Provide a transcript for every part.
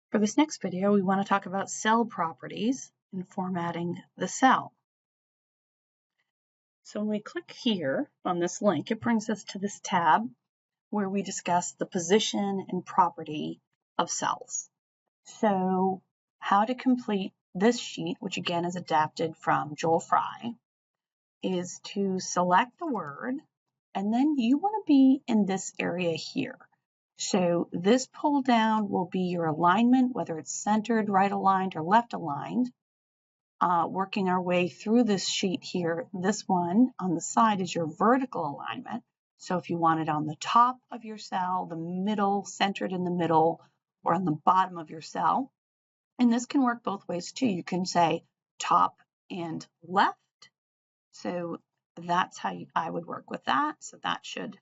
For this next video, we want to talk about cell properties and formatting the cell. So when we click here on this link, it brings us to this tab where we discuss the position and property of cells. So how to complete this sheet, which again is adapted from Joel Frey, is to select the word, and then you want to be in this area here. So this pull down will be your alignment, whether it's centered, right aligned, or left aligned. Working our way through this sheet here, this one on the side is your vertical alignment. So if you want it on the top of your cell, the middle, centered in the middle, or on the bottom of your cell. And this can work both ways too. You can say top and left. So that's how I would work with that. So that should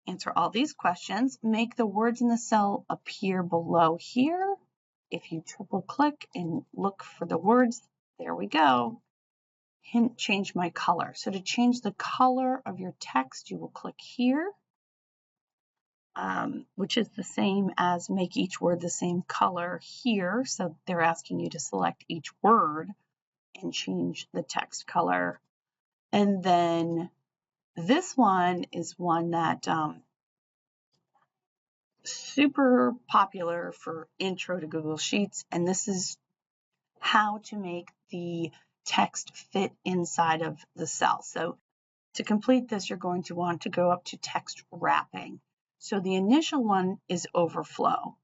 answer all these questions. Make the words in the cell appear below here. If you triple click and look for the words, there we go. Hint, change my color. So to change the color of your text, you will click here, which is the same as make each word the same color here. So they're asking you to select each word and change the text color. And then this one is one that super popular for intro to Google Sheets, and this is how to make the text fit inside of the cell. So to complete this, you're going to want to go up to text wrapping. So the initial one is overflow,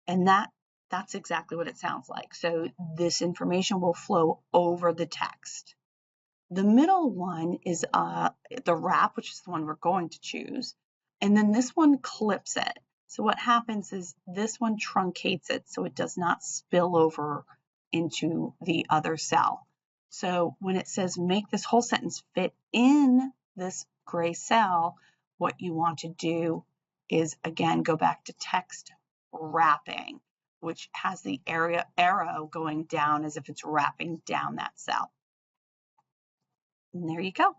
and that's exactly what it sounds like. So this information will flow over the text. The middle one is the wrap, which is the one we're going to choose. And then this one clips it. So what happens is this one truncates it so it does not spill over into the other cell. So when it says make this whole sentence fit in this gray cell, what you want to do is, again, go back to text wrapping, which has the arrow going down as if it's wrapping down that cell. And there you go.